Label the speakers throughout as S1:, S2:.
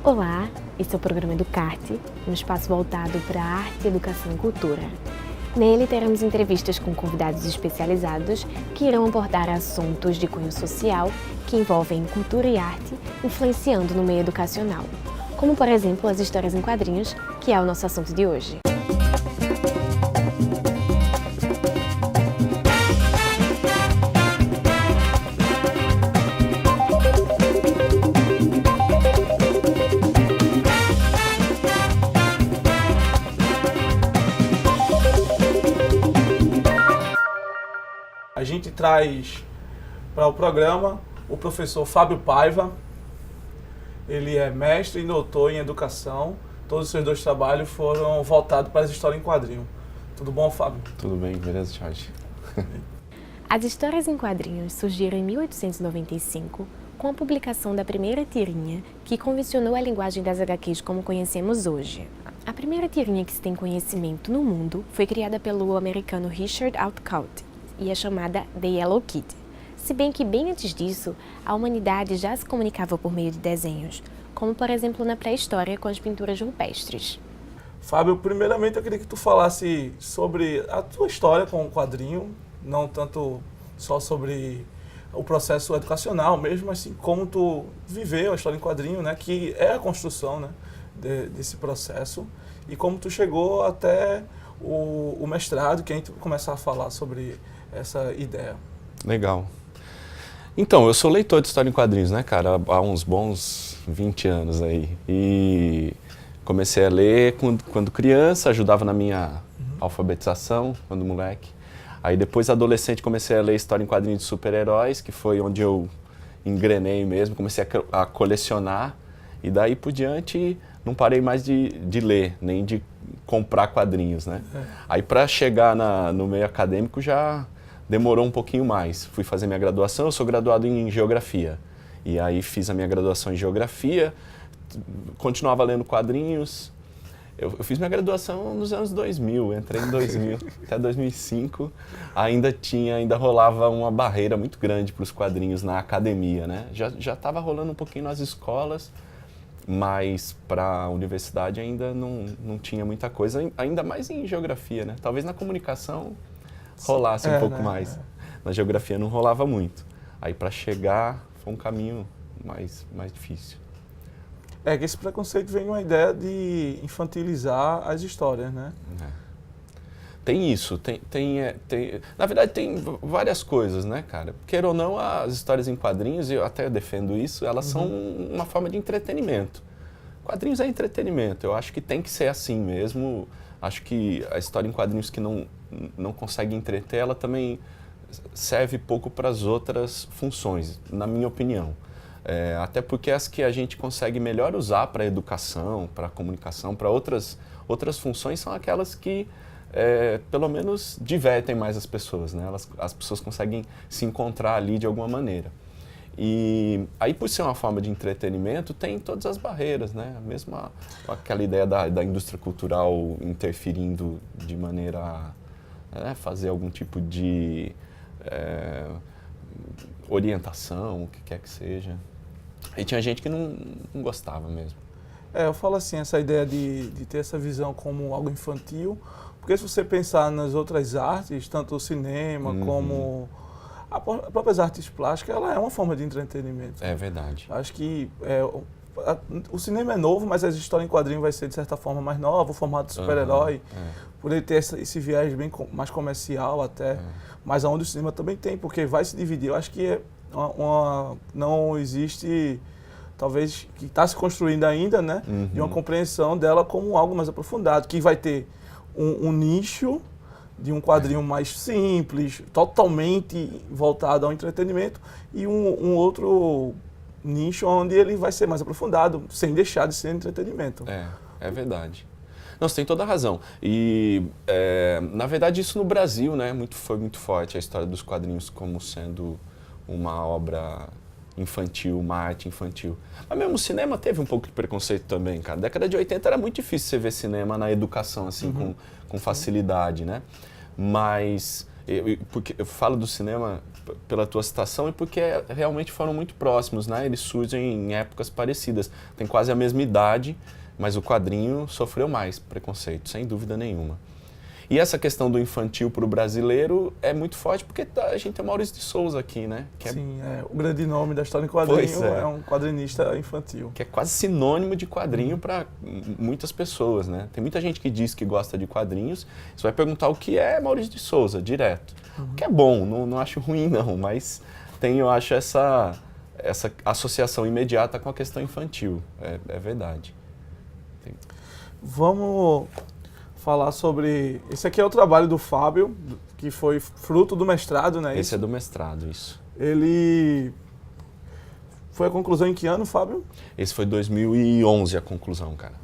S1: Olá, esse é o programa Educarte, um espaço voltado para arte, educação e cultura. Nele teremos entrevistas com convidados especializados que irão abordar assuntos de cunho social que envolvem cultura e arte, influenciando no meio educacional, como por exemplo as histórias em quadrinhos, que é o nosso assunto de hoje.
S2: A gente traz para o programa o professor Fábio Paiva. Ele é mestre e doutor em educação. Todos os seus dois trabalhos foram voltados para as histórias em quadrinho. Tudo bom, Fábio?
S3: Tudo bem, beleza, Jorge?
S1: As histórias em quadrinhos surgiram em 1895 com a publicação da primeira tirinha que convencionou a linguagem das HQs como conhecemos hoje. A primeira tirinha que se tem conhecimento no mundo foi criada pelo americano Richard Outcault e é chamada The Yellow Kid. Se bem que bem antes disso, a humanidade já se comunicava por meio de desenhos, como por exemplo na pré-história com as pinturas rupestres.
S2: Fábio, primeiramente eu queria que tu falasse sobre a tua história com o quadrinho, não tanto só sobre o processo educacional mesmo, mas sim como tu viveu a história em quadrinho, né, que é a construção, né, desse processo, e como tu chegou até o mestrado, que a gente vai começar a falar sobre essa ideia.
S3: Legal. Então, eu sou leitor de história em quadrinhos, né, cara, há uns bons 20 anos aí. E comecei a ler quando criança, ajudava na minha alfabetização, quando moleque. Aí depois, adolescente, comecei a ler história em quadrinhos de super-heróis, que foi onde eu engrenei mesmo, comecei a colecionar. E daí por diante, não parei mais de ler, nem de comprar quadrinhos, né? Aí para chegar no meio acadêmico já demorou um pouquinho mais. Fui fazer minha graduação, eu sou graduado em Geografia. E aí fiz a minha graduação em Geografia, continuava lendo quadrinhos. Eu fiz minha graduação nos anos 2000, entrei em 2000, até 2005. Ainda rolava uma barreira muito grande para os quadrinhos na academia, né? Já estava rolando um pouquinho nas escolas, mas para a universidade ainda não tinha muita coisa, ainda mais em Geografia, né? Talvez na comunicação rolasse um pouco mais. Na Geografia não rolava muito. Aí para chegar foi um caminho mais difícil.
S2: É que esse preconceito vem uma ideia de infantilizar as histórias, né?
S3: Tem isso, na verdade tem várias coisas, né, cara? Queira ou não, as histórias em quadrinhos, e eu até defendo isso, elas são uma forma de entretenimento. Quadrinhos é entretenimento, eu acho que tem que ser assim mesmo. Acho que a história em quadrinhos que não consegue entreter, ela também serve pouco para as outras funções, na minha opinião. Até porque as que a gente consegue melhor usar para a educação, para a comunicação, para outras funções são aquelas que pelo menos divertem mais as pessoas, né? As pessoas conseguem se encontrar ali de alguma maneira. E aí, por ser uma forma de entretenimento, tem todas as barreiras, né? Mesmo aquela ideia da indústria cultural interferindo de maneira a fazer algum tipo de orientação, o que quer que seja. E tinha gente que não gostava mesmo.
S2: Eu falo assim, essa ideia de ter essa visão como algo infantil, porque se você pensar nas outras artes, tanto o cinema como as próprias artes plásticas, ela é uma forma de entretenimento.
S3: É verdade.
S2: Acho que o cinema é novo, mas a história em quadrinho vai ser de certa forma mais nova, o formato de super-herói, por ele ter esse viés bem mais comercial até, mas aonde o cinema também tem, porque vai se dividir. Eu acho que não existe, talvez, que está se construindo ainda, né, de uma compreensão dela como algo mais aprofundado, que vai ter um nicho de um quadrinho mais simples, totalmente voltado ao entretenimento, e um outro nicho onde ele vai ser mais aprofundado, sem deixar de ser entretenimento.
S3: É verdade. Não, você tem toda a razão. E, na verdade, isso no Brasil, né, foi muito forte a história dos quadrinhos como sendo uma obra infantil, uma arte infantil. Mas mesmo o cinema teve um pouco de preconceito também, cara. Na década de 80 era muito difícil você ver cinema na educação, assim, com facilidade, né? Mas Porque eu falo do cinema pela tua citação e porque realmente foram muito próximos, né? Eles surgem em épocas parecidas. Tem quase a mesma idade, mas o quadrinho sofreu mais preconceito, sem dúvida nenhuma. E essa questão do infantil para o brasileiro é muito forte, porque a gente tem o Maurício de Souza aqui, né? Que
S2: Sim, o grande nome da história em quadrinho
S3: é
S2: um quadrinista infantil.
S3: Que é quase sinônimo de quadrinho para muitas pessoas, né? Tem muita gente que diz que gosta de quadrinhos, você vai perguntar o que é Maurício de Souza, direto. O que é bom, não acho ruim não, mas eu acho essa associação imediata com a questão infantil, é verdade.
S2: Vamos falar sobre... Esse aqui é o trabalho do Fábio, que foi fruto do mestrado, né?
S3: Esse é do mestrado, isso.
S2: Ele... Foi a conclusão em que ano, Fábio?
S3: Esse foi 2011 a conclusão, cara.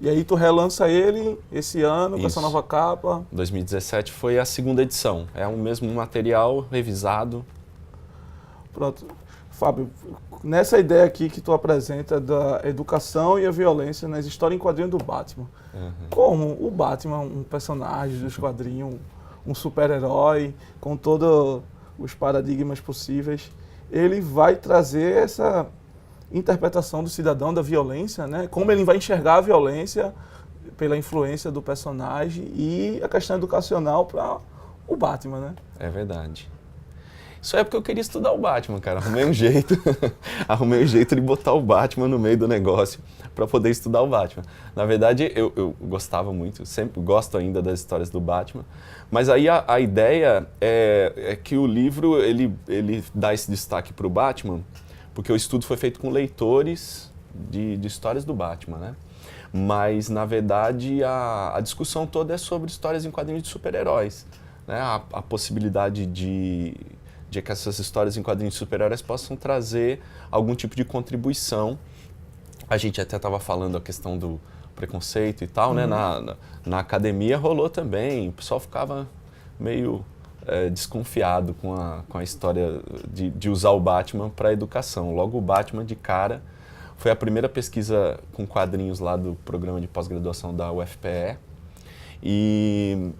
S2: E aí tu relança ele esse ano, com
S3: Isso.
S2: essa nova capa.
S3: 2017 foi a segunda edição. É o mesmo material revisado.
S2: Pronto. Fábio, nessa ideia aqui que tu apresenta da educação e a violência nas histórias em quadrinho do Batman, como o Batman, um personagem dos quadrinhos, um super-herói, com todos os paradigmas possíveis, ele vai trazer essa interpretação do cidadão da violência, né? Como ele vai enxergar a violência pela influência do personagem e a questão educacional para o Batman, né?
S3: É verdade. Isso é porque eu queria estudar o Batman, cara. Arrumei um jeito, de botar o Batman no meio do negócio para poder estudar o Batman. Na verdade, eu gostava muito, sempre gosto ainda das histórias do Batman, mas aí a ideia é que o livro ele dá esse destaque para o Batman, porque o estudo foi feito com leitores de histórias do Batman, né? Mas, na verdade, a discussão toda é sobre histórias em quadrinhos de super-heróis, né? A possibilidade de que essas histórias em quadrinhos de super-heróis possam trazer algum tipo de contribuição. A gente até estava falando a questão do preconceito e tal, né? Na academia rolou também, o pessoal ficava meio desconfiado com a história de usar o Batman para a educação. Logo o Batman de cara foi a primeira pesquisa com quadrinhos lá do programa de pós-graduação da UFPE. E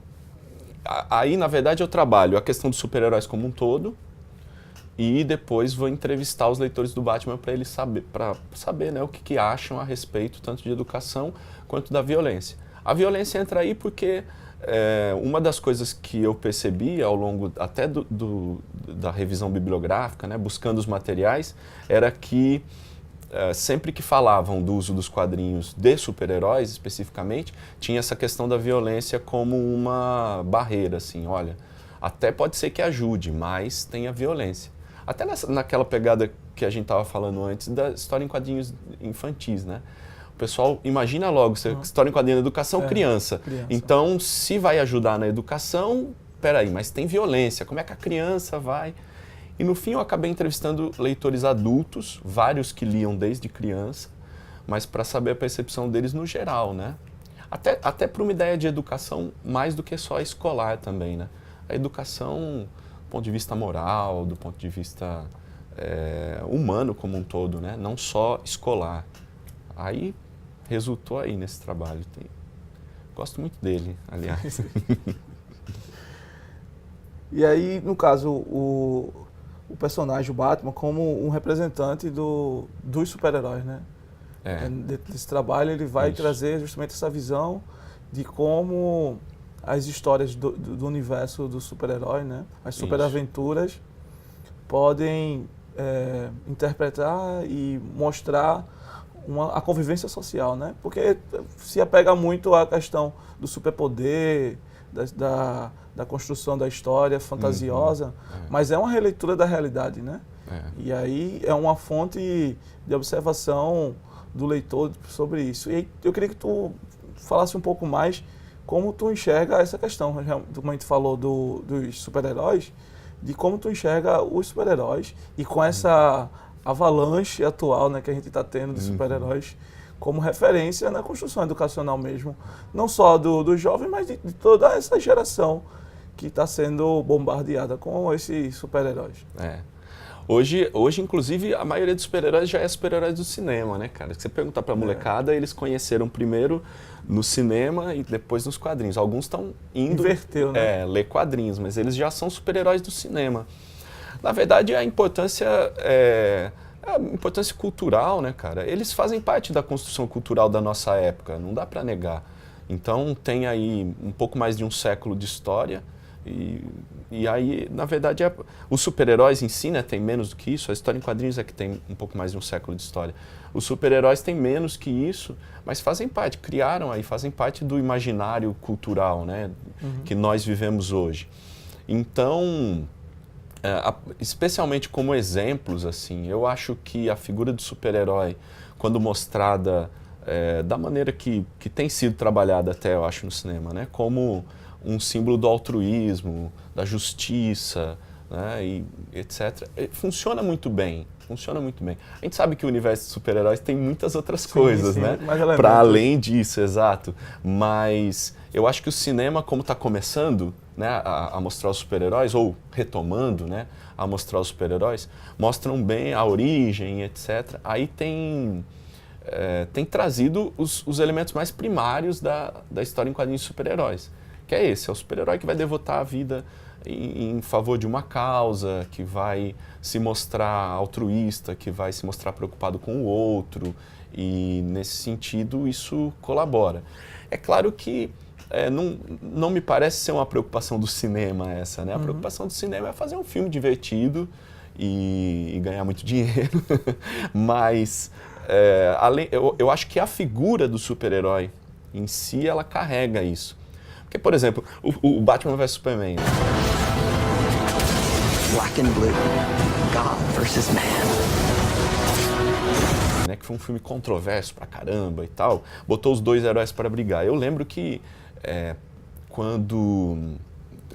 S3: aí, na verdade, eu trabalho a questão dos super-heróis como um todo e depois vou entrevistar os leitores do Batman para eles saber, né, o que acham a respeito tanto de educação quanto da violência. A violência entra aí porque uma das coisas que eu percebi ao longo até da revisão bibliográfica, né, buscando os materiais, era que sempre que falavam do uso dos quadrinhos de super-heróis, especificamente, tinha essa questão da violência como uma barreira, assim, olha, até pode ser que ajude, mas tem a violência. Até naquela pegada que a gente estava falando antes da história em quadrinhos infantis, né? O pessoal imagina logo, história em quadrinho de educação, criança. Então, se vai ajudar na educação, peraí, mas tem violência, como é que a criança vai... E no fim eu acabei entrevistando leitores adultos, vários que liam desde criança, mas para saber a percepção deles no geral, né? Até para uma ideia de educação mais do que só escolar também, né? A educação do ponto de vista moral, do ponto de vista humano como um todo, né? Não só escolar. Aí resultou aí nesse trabalho. Gosto muito dele, aliás.
S2: E aí, no caso, o personagem, o Batman, como um representante dos super-heróis, né? Dentro desse trabalho ele vai trazer justamente essa visão de como as histórias do universo do super-herói, né? As superaventuras podem interpretar e mostrar a convivência social, né? Porque se apega muito à questão do superpoder, da construção da história fantasiosa, mas é uma releitura da realidade, né? E aí é uma fonte de observação do leitor sobre isso. E aí eu queria que tu falasse um pouco mais como tu enxerga essa questão, como a gente falou dos super-heróis, de como tu enxerga os super-heróis e com essa avalanche atual, né, que a gente está tendo de super-heróis como referência na construção educacional mesmo, não só do jovem, mas de toda essa geração que está sendo bombardeada com esses super-heróis.
S3: Hoje, inclusive, a maioria dos super-heróis já é super-heróis do cinema, né, cara? Se você perguntar pra molecada, eles conheceram primeiro no cinema e depois nos quadrinhos. Alguns estão indo ler quadrinhos, mas eles já são super-heróis do cinema. Na verdade, a importância cultural, né, cara? Eles fazem parte da construção cultural da nossa época, não dá pra negar. Então, tem aí um pouco mais de um século de história. E aí, na verdade, os super-heróis em si, né, tem menos do que isso. A história em quadrinhos é que tem um pouco mais de um século de história. Os super-heróis têm menos que isso, mas fazem parte, fazem parte do imaginário cultural, né, que nós vivemos hoje. Então, especialmente como exemplos, assim, eu acho que a figura do super-herói, quando mostrada da maneira que tem sido trabalhada até, eu acho, no cinema, né, como um símbolo do altruísmo, da justiça, né, e etc. Funciona muito bem, funciona muito bem. A gente sabe que o universo de super-heróis tem muitas outras coisas, né? Para além disso, exato. Mas eu acho que o cinema, como está começando, né, a mostrar os super-heróis, ou retomando, né, a mostrar os super-heróis, mostram bem a origem, etc. Aí tem trazido os elementos mais primários da história em quadrinhos de super-heróis. Que é esse, é o super-herói que vai devotar a vida em favor de uma causa, que vai se mostrar altruísta, que vai se mostrar preocupado com o outro, e nesse sentido isso colabora. É claro que não me parece ser uma preocupação do cinema essa, né? A preocupação do cinema é fazer um filme divertido e ganhar muito dinheiro, mas eu acho que a figura do super-herói em si, ela carrega isso. Porque, por exemplo, o Batman vs Superman. Black and Blue, God versus Man. Né, que foi um filme controverso pra caramba e tal. Botou os dois heróis para brigar. Eu lembro que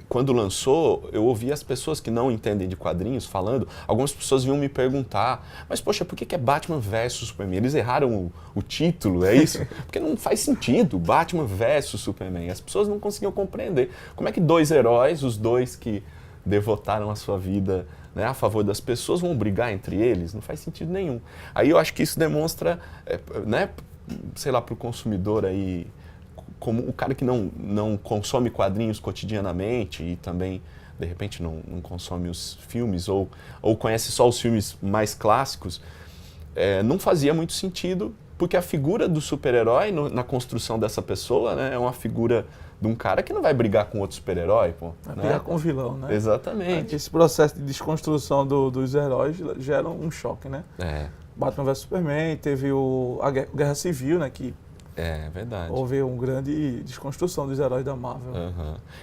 S3: quando lançou, eu ouvi as pessoas que não entendem de quadrinhos falando, algumas pessoas vinham me perguntar, mas poxa, por que é Batman versus Superman? Eles erraram o título, é isso? Porque não faz sentido, Batman versus Superman. As pessoas não conseguiam compreender. Como é que dois heróis, os dois que devotaram a sua vida, né, a favor das pessoas, vão brigar entre eles? Não faz sentido nenhum. Aí eu acho que isso demonstra, né, sei lá, para o consumidor aí, como o cara que não consome quadrinhos cotidianamente e também, de repente, não consome os filmes ou conhece só os filmes mais clássicos, não fazia muito sentido, porque a figura do super-herói na construção dessa pessoa, né, é uma figura de um cara que não vai brigar com outro super-herói, pô.
S2: Vai brigar com o vilão, né?
S3: Exatamente.
S2: Esse processo de desconstrução dos heróis gera um choque, né? Batman vs Superman, teve a Guerra Civil, né, que
S3: é verdade.
S2: Houve uma grande desconstrução dos heróis da Marvel.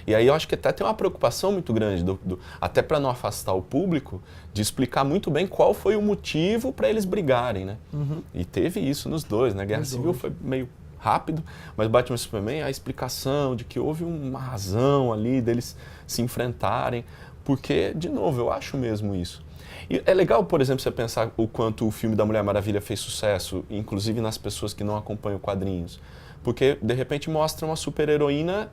S3: E aí eu acho que até tem uma preocupação muito grande, até para não afastar o público, de explicar muito bem qual foi o motivo para eles brigarem, né? E teve isso nos dois, né? Guerra Civil foi meio rápido, mas Batman e Superman, a explicação de que houve uma razão ali deles se enfrentarem, porque, de novo, eu acho mesmo isso. E é legal, por exemplo, você pensar o quanto o filme da Mulher Maravilha fez sucesso, inclusive nas pessoas que não acompanham quadrinhos. Porque, de repente, mostra uma super-heroína,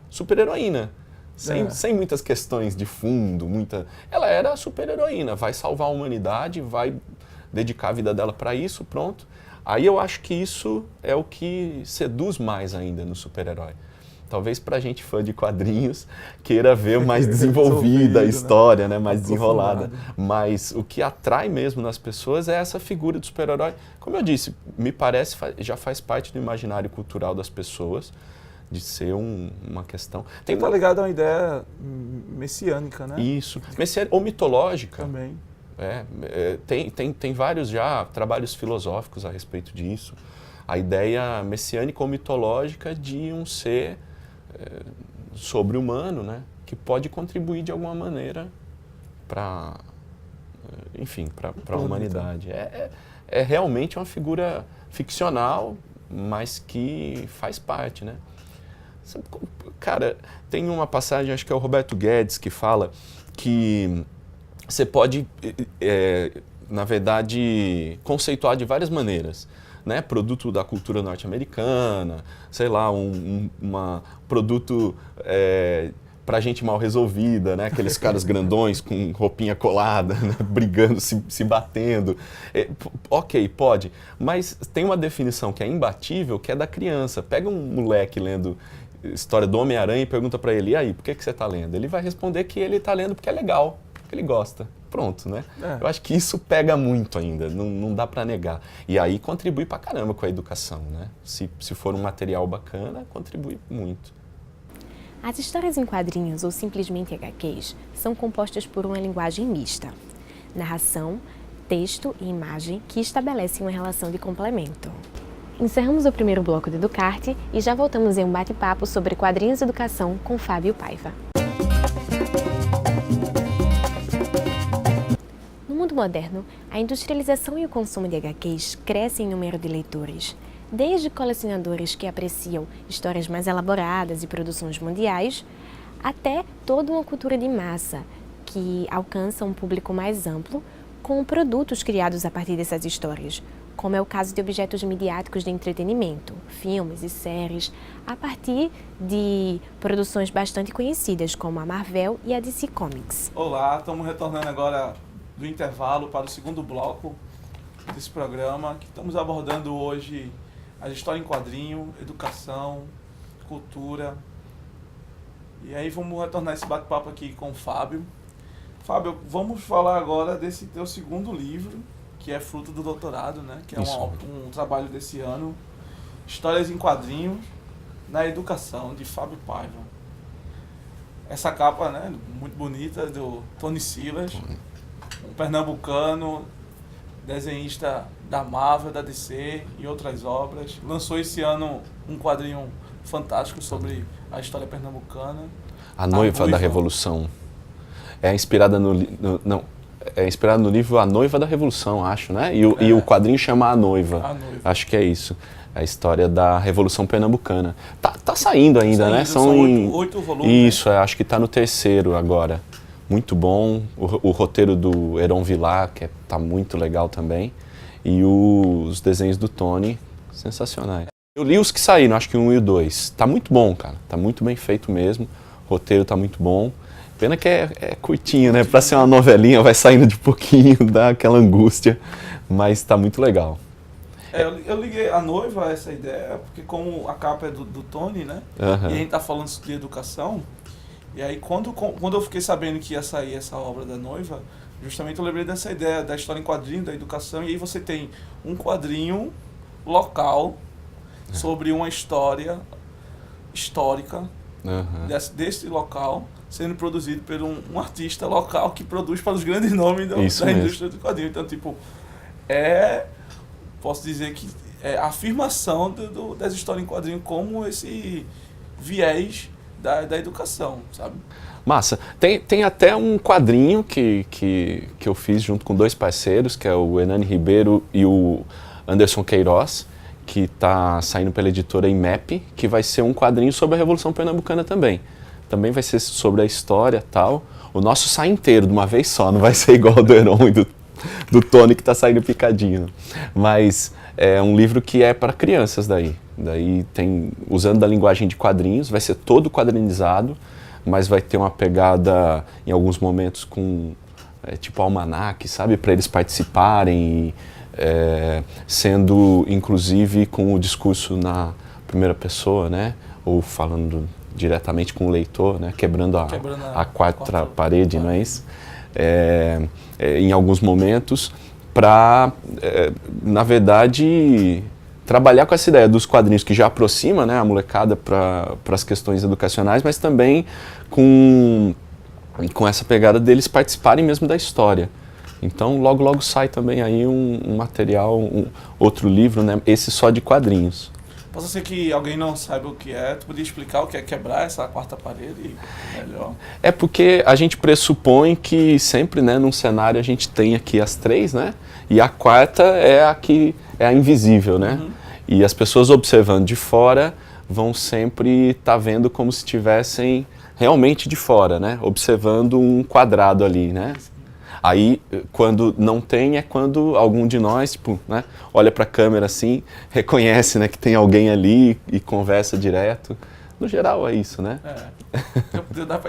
S3: sem muitas questões de fundo, Ela era a super-heroína, vai salvar a humanidade, vai dedicar a vida dela para isso, pronto. Aí eu acho que isso é o que seduz mais ainda no super-herói. Talvez pra gente fã de quadrinhos queira ver mais desenvolvida a história, né? Mais desenrolada. Mas o que atrai mesmo nas pessoas é essa figura do super-herói. Como eu disse, me parece já faz parte do imaginário cultural das pessoas, de ser uma questão...
S2: Tá ligado a uma ideia messiânica, né?
S3: Isso. Messiânica ou mitológica.
S2: Também.
S3: Tem vários já trabalhos filosóficos a respeito disso. A ideia messiânica ou mitológica de um ser sobre-humano, né, que pode contribuir de alguma maneira para, enfim, para a humanidade. É realmente uma figura ficcional, mas que faz parte, né? Cara, tem uma passagem, acho que é o Roberto Guedes, que fala que você pode, na verdade, conceituar de várias maneiras. Né, produto da cultura norte-americana, sei lá, produto pra gente mal resolvida, né? Aqueles caras grandões com roupinha colada, né? Brigando, se batendo. Ok, pode, mas tem uma definição que é imbatível, que é da criança. Pega um moleque lendo história do Homem-Aranha e pergunta pra ele, e aí, por que você tá lendo? Ele vai responder que ele tá lendo porque é legal, porque ele gosta. Pronto, né? Eu acho que isso pega muito ainda, não dá pra negar. E aí contribui pra caramba com a educação, né? Se for um material bacana, contribui muito.
S1: As histórias em quadrinhos, ou simplesmente HQs, são compostas por uma linguagem mista. Narração, texto e imagem que estabelecem uma relação de complemento. Encerramos o primeiro bloco do Educarte e já voltamos em um bate-papo sobre quadrinhos e educação com Fábio Paiva. No mundo moderno, a industrialização e o consumo de HQs crescem em número de leitores, desde colecionadores que apreciam histórias mais elaboradas e produções mundiais, até toda uma cultura de massa que alcança um público mais amplo com produtos criados a partir dessas histórias, como é o caso de objetos midiáticos de entretenimento, filmes e séries, a partir de produções bastante conhecidas como a Marvel e a DC Comics.
S2: Olá, estamos retornando agora do intervalo para o segundo bloco desse programa, que estamos abordando hoje a história em quadrinho, educação, cultura. E aí vamos retornar esse bate-papo aqui com o Fábio. Fábio, vamos falar agora desse teu segundo livro, que é fruto do doutorado, né? Que é um trabalho desse ano, Histórias em Quadrinhos na Educação, de Fábio Paiva. Essa capa, né, muito bonita, do Tony Silas, um pernambucano, desenhista da Marvel, da DC e outras obras. Lançou esse ano um quadrinho fantástico sobre a história pernambucana.
S3: A Noiva da Revolução. É inspirada no livro A Noiva da Revolução, acho, né? E o quadrinho chama A Noiva.
S2: A Noiva.
S3: Acho que é isso. A história da Revolução Pernambucana. Tá saindo ainda, né?
S2: São 8 volumes.
S3: Isso, né? Acho que tá no terceiro agora. Muito bom. O roteiro do Heron Vilar, que tá muito legal também. E os desenhos do Tony, sensacionais. Eu li os que saíram, acho que o 1 e o 2. Tá muito bom, cara. Tá muito bem feito mesmo. O roteiro tá muito bom. Pena que é curtinho, né? Pra ser uma novelinha, vai saindo de pouquinho, dá aquela angústia. Mas tá muito legal.
S2: Eu liguei a Noiva a essa ideia, porque como a capa é do Tony, né?
S3: Uhum.
S2: E a gente tá falando de educação. E aí quando eu fiquei sabendo que ia sair essa obra da Noiva, justamente eu lembrei dessa ideia da história em quadrinho, da educação. E aí você tem um quadrinho local sobre uma história histórica desse local, sendo produzido por um artista local que produz para os grandes nomes da indústria do quadrinho. Então, tipo, posso dizer que é a afirmação das histórias em quadrinho como esse viés da educação, sabe?
S3: Massa. Tem até um quadrinho que eu fiz junto com 2 parceiros, que é o Hernani Ribeiro e o Anderson Queiroz, que está saindo pela editora IMEP, que vai ser um quadrinho sobre a Revolução Pernambucana também. Também vai ser sobre a história e tal. O nosso sai inteiro, de uma vez só, não vai ser igual ao do Heron e do Tony, que está saindo picadinho. Mas é um livro que é para crianças daí. Daí tem, usando da linguagem de quadrinhos, vai ser todo quadrinizado, mas vai ter uma pegada, em alguns momentos, com tipo almanaque, sabe? Para eles participarem, sendo, inclusive, com o discurso na primeira pessoa, né? Ou falando diretamente com o leitor, né? Quebrando a quarta parede, não é isso? Em alguns momentos, para, na verdade, trabalhar com essa ideia dos quadrinhos que já aproxima, né, a molecada para as questões educacionais, mas também com essa pegada deles participarem mesmo da história. Então, logo sai também aí um material, outro livro, né, esse só de quadrinhos.
S2: Posso ser que alguém não saiba o que é, tu podia explicar o que é quebrar essa quarta parede melhor?
S3: É porque a gente pressupõe que sempre, né, num cenário a gente tem aqui as 3, né, e a quarta é a que é a invisível, né, e as pessoas observando de fora vão sempre estar vendo como se estivessem realmente de fora, né, observando um quadrado ali, né. Aí, quando não tem, é quando algum de nós, tipo, né, olha para a câmera assim, reconhece, né, que tem alguém ali e conversa direto. no geral é isso, né?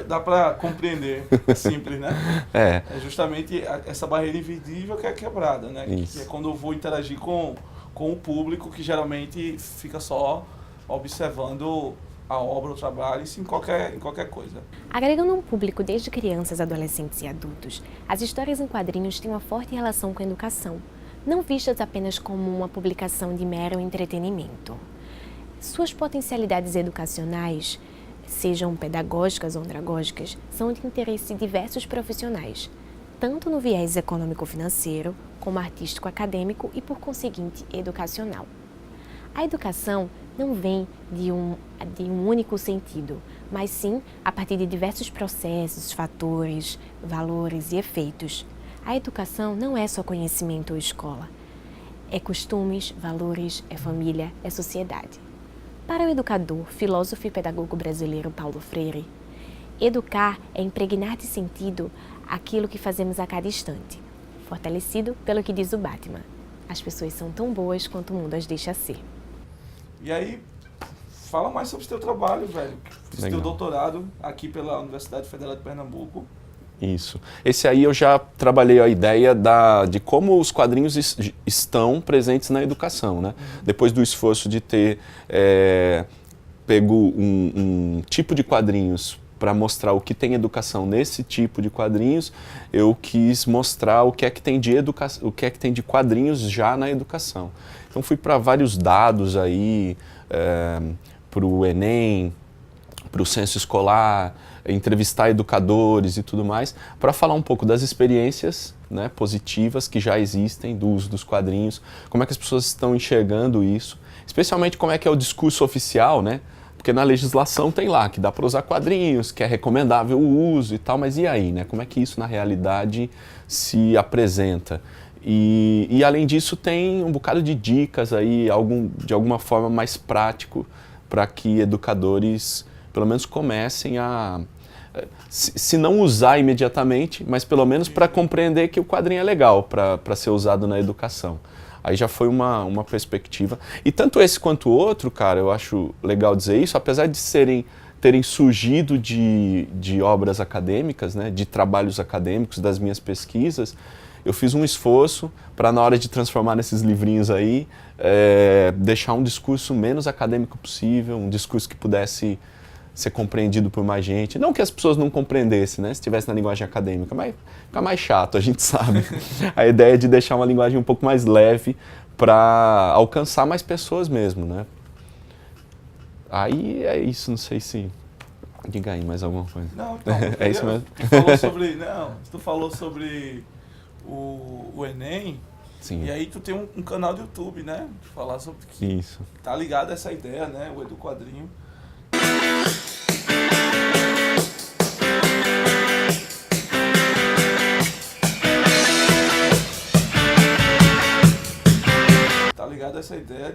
S2: Dá para compreender, é simples, né?
S3: É
S2: justamente essa barreira invisível que é quebrada, né?
S3: Isso.
S2: Que é quando eu vou interagir com o público que geralmente fica só observando a obra, o trabalho, isso em qualquer coisa.
S1: Agregando um público desde crianças, adolescentes e adultos, as histórias em quadrinhos têm uma forte relação com a educação, não vistas apenas como uma publicação de mero entretenimento. Suas potencialidades educacionais, sejam pedagógicas ou andragógicas, são de interesse de diversos profissionais, tanto no viés econômico-financeiro, como artístico-acadêmico e, por conseguinte, educacional. A educação não vem de um único sentido, mas sim a partir de diversos processos, fatores, valores e efeitos. A educação não é só conhecimento ou escola. É costumes, valores, é família, é sociedade. Para o educador, filósofo e pedagogo brasileiro Paulo Freire, educar é impregnar de sentido aquilo que fazemos a cada instante, fortalecido pelo que diz o Batman: as pessoas são tão boas quanto o mundo as deixa ser.
S2: E aí, fala mais sobre o teu trabalho, velho. Fiz teu doutorado aqui pela Universidade Federal de Pernambuco.
S3: Isso. Esse aí eu já trabalhei a ideia de como os quadrinhos estão presentes na educação, né? Depois do esforço de ter pego um tipo de quadrinhos para mostrar o que tem educação nesse tipo de quadrinhos, eu quis mostrar o que é que tem de educação, o que é que tem de quadrinhos já na educação. Então fui para vários dados aí, para o Enem, para o censo escolar, entrevistar educadores e tudo mais, para falar um pouco das experiências, né, positivas que já existem do uso dos quadrinhos, como é que as pessoas estão enxergando isso, especialmente como é que é o discurso oficial, né? Porque na legislação tem lá que dá para usar quadrinhos, que é recomendável o uso e tal, mas e aí, né? Como é que isso na realidade se apresenta? E além disso tem um bocado de dicas aí, de alguma forma mais prático, para que educadores pelo menos comecem a, se não usar imediatamente, mas pelo menos para compreender que o quadrinho é legal para ser usado na educação. Aí já foi uma perspectiva. E tanto esse quanto o outro, cara, eu acho legal dizer isso, apesar de terem surgido de obras acadêmicas, né, de trabalhos acadêmicos, das minhas pesquisas, eu fiz um esforço para, na hora de transformar nesses livrinhos aí, deixar um discurso menos acadêmico possível, um discurso que pudesse ser compreendido por mais gente. Não que as pessoas não compreendessem, né, se estivesse na linguagem acadêmica, mas fica mais chato, a gente sabe. A ideia é de deixar uma linguagem um pouco mais leve para alcançar mais pessoas mesmo, né. Aí é isso, não sei se... Diga aí mais alguma coisa.
S2: Não, então,
S3: é isso mesmo?
S2: Tu falou sobre o Enem.
S3: Sim.
S2: E aí tu tem um canal do YouTube, né? Falar sobre que
S3: isso.
S2: Tá ligado a essa ideia, né? O Edu Quadrinho. Tá ligado a essa ideia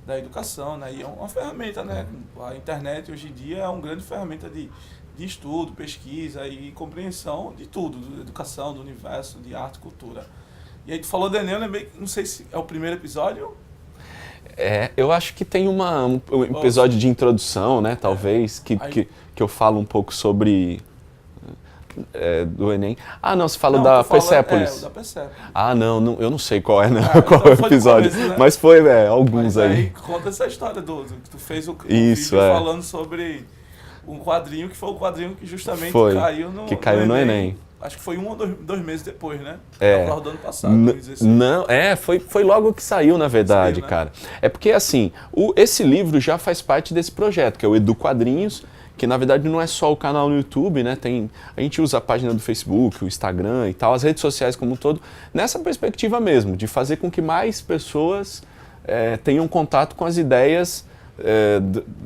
S2: da educação, né? E é uma ferramenta, né? A internet hoje em dia é uma grande ferramenta de estudo, pesquisa e compreensão de tudo, de educação, do universo, de arte, cultura. E aí tu falou do Enem, eu lembrei, não sei se é o primeiro episódio.
S3: Eu acho que tem um episódio de introdução, né, talvez, que eu falo um pouco sobre do Enem. Ah, não, você fala da Persépolis.
S2: Da Persépolis.
S3: Ah, não, eu não sei qual é, qual é o episódio,
S2: começo, né?
S3: mas foi alguns
S2: mas
S3: aí.
S2: Conta essa história que tu fez o
S3: Isso,
S2: vídeo falando sobre um quadrinho que foi o quadrinho que justamente caiu no Enem. Acho que foi 1 ou 2 meses depois, né? Do ano passado.
S3: Não, foi logo que saiu, na verdade,
S2: né?
S3: cara. É porque, assim, esse livro já faz parte desse projeto, que é o Edu Quadrinhos, que na verdade não é só o canal no YouTube, né? A gente usa a página do Facebook, o Instagram e tal, as redes sociais como um todo, nessa perspectiva mesmo, de fazer com que mais pessoas tenham contato com as ideias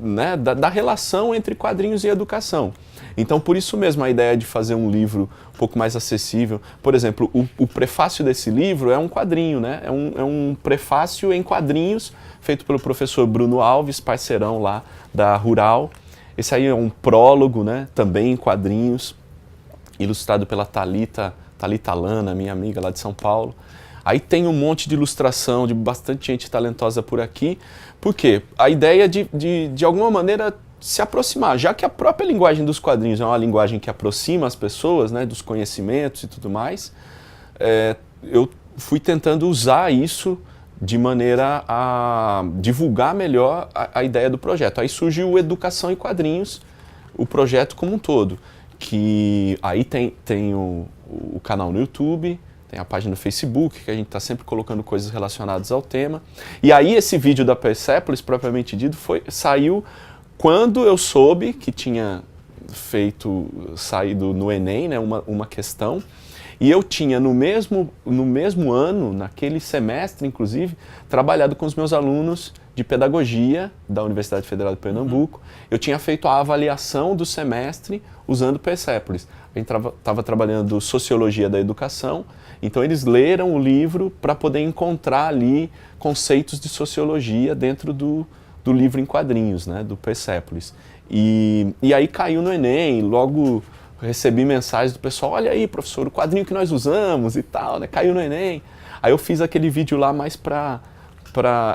S3: né, da relação entre quadrinhos e educação. Então, por isso mesmo, a ideia de fazer um livro um pouco mais acessível. Por exemplo, o prefácio desse livro é um quadrinho, né? É um prefácio em quadrinhos, feito pelo professor Bruno Alves, parceirão lá da Rural. Esse aí é um prólogo, né? Também em quadrinhos, ilustrado pela Thalita Lana, minha amiga lá de São Paulo. Aí tem um monte de ilustração de bastante gente talentosa por aqui. Por quê? A ideia de alguma maneira, se aproximar, já que a própria linguagem dos quadrinhos é uma linguagem que aproxima as pessoas, né, dos conhecimentos e tudo mais, eu fui tentando usar isso de maneira a divulgar melhor a ideia do projeto. Aí surgiu o Educação em Quadrinhos, o projeto como um todo, que aí tem o canal no YouTube, tem a página no Facebook, que a gente está sempre colocando coisas relacionadas ao tema. E aí esse vídeo da Persepolis, propriamente dito, saiu quando eu soube que tinha saído no Enem, né, uma questão, e eu tinha no mesmo ano, naquele semestre inclusive, trabalhado com os meus alunos de pedagogia da Universidade Federal de Pernambuco. Eu tinha feito a avaliação do semestre usando Persepolis. A gente estava trabalhando Sociologia da Educação, então eles leram o livro para poder encontrar ali conceitos de sociologia dentro do livro em quadrinhos, né, do Persepolis. E aí caiu no Enem, logo recebi mensagens do pessoal, olha aí, professor, o quadrinho que nós usamos e tal, né, caiu no Enem. Aí eu fiz aquele vídeo lá mais para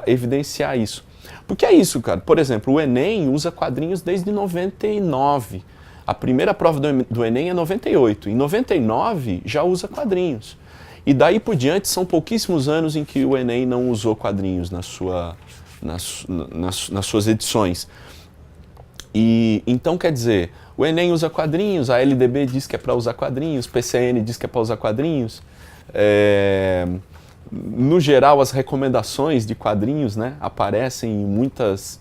S3: evidenciar isso. Porque é isso, cara. Por exemplo, o Enem usa quadrinhos desde 99. A primeira prova do Enem é 98. Em 99 já usa quadrinhos. E daí por diante são pouquíssimos anos em que o Enem não usou quadrinhos nas suas edições. E então, quer dizer, o Enem usa quadrinhos, a LDB diz que é para usar quadrinhos, PCN diz que é para usar quadrinhos. No geral, as recomendações de quadrinhos, né, aparecem em muitos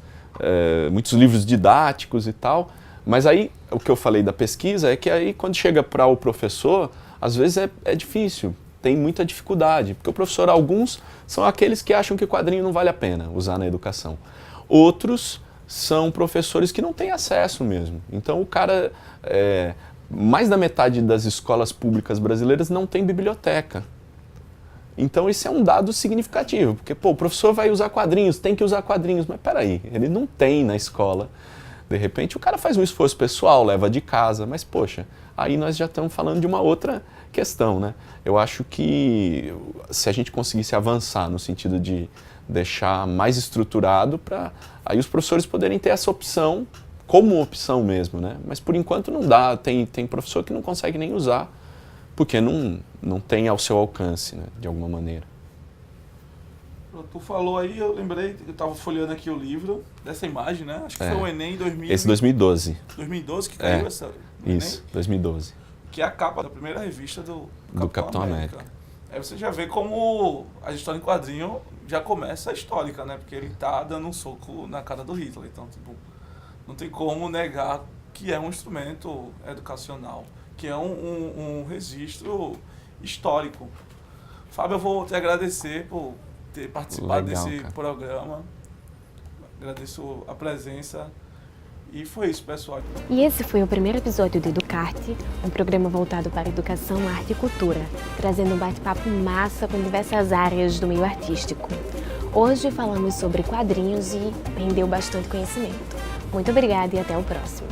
S3: livros didáticos e tal, mas aí o que eu falei da pesquisa é que aí quando chega para o professor, às vezes é difícil, tem muita dificuldade, porque o professor, alguns são aqueles que acham que quadrinho não vale a pena usar na educação. Outros são professores que não têm acesso mesmo. Então o cara, mais da metade das escolas públicas brasileiras não tem biblioteca. Então esse é um dado significativo, porque o professor vai usar quadrinhos, tem que usar quadrinhos, mas peraí, ele não tem na escola. De repente o cara faz um esforço pessoal, leva de casa, mas poxa, aí nós já estamos falando de uma outra questão, né? Eu acho que se a gente conseguisse avançar no sentido de deixar mais estruturado para aí os professores poderem ter essa opção como opção mesmo, né? Mas por enquanto não dá, tem professor que não consegue nem usar, porque não tem ao seu alcance, né, de alguma maneira.
S2: Tu falou aí, eu lembrei, eu estava folheando aqui o livro, dessa imagem, né? Acho que foi o Enem 2000.
S3: Esse 2012.
S2: 2012 que caiu essa?
S3: Isso,
S2: Enem,
S3: 2012.
S2: Que é a capa da primeira revista do
S3: Capitão América.
S2: Aí você já vê como a história em quadrinho já começa histórica, né? Porque ele tá dando um soco na cara do Hitler. Então, tipo, não tem como negar que é um instrumento educacional, que é um registro histórico. Fábio, eu vou te agradecer por ter participado desse programa. Agradeço a presença. E foi isso, pessoal.
S1: E esse foi o primeiro episódio do Educarte, um programa voltado para educação, arte e cultura, trazendo um bate-papo massa com diversas áreas do meio artístico. Hoje falamos sobre quadrinhos e rendeu bastante conhecimento. Muito obrigada e até o próximo.